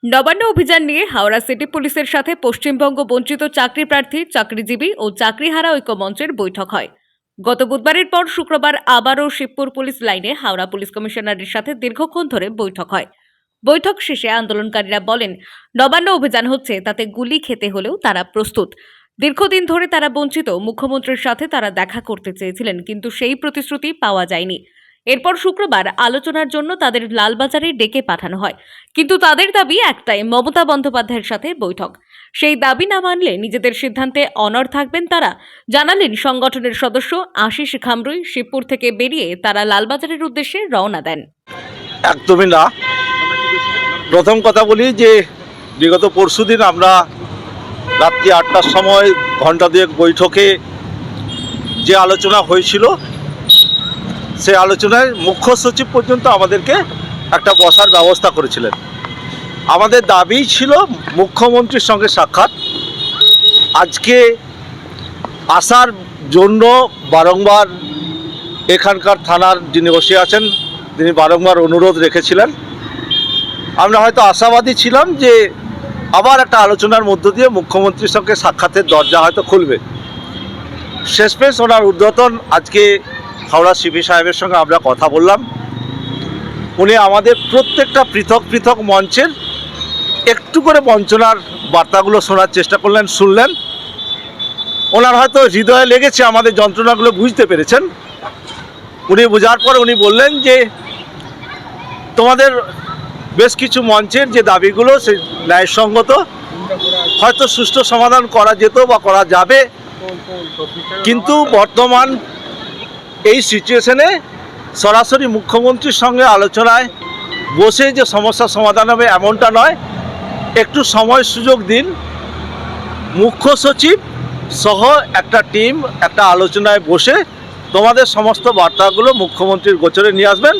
নবান্ন অভিযান নিয়ে হাওড়া সিটি পুলিশের সাথে পশ্চিমবঙ্গ বঞ্চিত চাকরি প্রার্থী, চাকরিজীবী ও চাকরিহারা ঐক্য মঞ্চের বৈঠক হয়। গত বুধবারের পর শুক্রবার আবারও শিবপুর পুলিশ লাইনে হাওড়া পুলিশ কমিশনারের সাথে দীর্ঘক্ষণ ধরে বৈঠক হয়। বৈঠক শেষে আন্দোলনকারীরা বলেন, নবান্ন অভিযান হচ্ছে, তাতে গুলি খেতে হলেও তারা প্রস্তুত। দীর্ঘদিন ধরে তারা বঞ্চিত। মুখ্যমন্ত্রীর সাথে তারা দেখা করতে চেয়েছিলেন, কিন্তু সেই প্রতিশ্রুতি পাওয়া যায়নি। এরপর শুক্রবার আলোচনার জন্য তাদের লালবাজারে ডেকে পাঠানো হয়, কিন্তু তাদের দাবি একটাই, মমতা বন্দ্যোপাধ্যায়ের সাথে বৈঠক। সেই দাবি না মানলে নিজেদের সিদ্ধান্তে অনড় থাকবেন তারা, জানালেন সংগঠনের সদস্য আশিস খামরুই। শিবপুর থেকে বেরিয়ে তারা লালবাজারের উদ্দেশ্যে রওনা দেন। একদমই না। প্রথম কথা বলি যে বিগত পরশুদিন আমরা রাত্রি ৮টার সময় ঘণ্টা দুয়েক বৈঠকে যে আলোচনা হয়েছিল, সেই আলোচনায় মুখ্য সচিব পর্যন্ত আমাদেরকে একটা বসার ব্যবস্থা করেছিলেন। আমাদের দাবি ছিল মুখ্যমন্ত্রীর সঙ্গে সাক্ষাৎ। আজকে আসার জন্য বারংবার এখানকার থানার যিনি বসে আছেন তিনি বারংবার অনুরোধ রেখেছিলেন। আমরা হয়তো আশাবাদী ছিলাম যে আবার একটা আলোচনার মধ্য দিয়ে মুখ্যমন্ত্রীর সঙ্গে সাক্ষাতের দরজা হয়তো খুলবে। শেষমেশ ওনার ঊর্ধ্বতন আজকে হাওড়া সিপি সাহেবের সঙ্গে আমরা কথা বললাম। উনি আমাদের প্রত্যেকটা পৃথক পৃথক মঞ্চের একটু করে বঞ্চনার বার্তাগুলো শোনার চেষ্টা করলেন, শুনলেন। ওনার হয়তো হৃদয়ে লেগেছে, আমাদের যন্ত্রণাগুলো বুঝতে পেরেছেন। উনি বোঝার পর উনি বললেন যে তোমাদের বেশ কিছু মঞ্চের যে দাবিগুলো সে ন্যায়সঙ্গত, হয়তো সুষ্ঠু সমাধান করা যেত বা করা যাবে, কিন্তু বর্তমান এই সিচুয়েশনে সরাসরি মুখ্যমন্ত্রীর সঙ্গে আলোচনায় বসে যে সমস্যার সমাধান হবে এমনটা নয়। একটু সময় সুযোগ দিন। মুখ্য সচিব সহ একটা টিম একটা আলোচনায় বসে তোমাদের সমস্ত বার্তাগুলো মুখ্যমন্ত্রীর গোচরে নিয়ে আসবেন।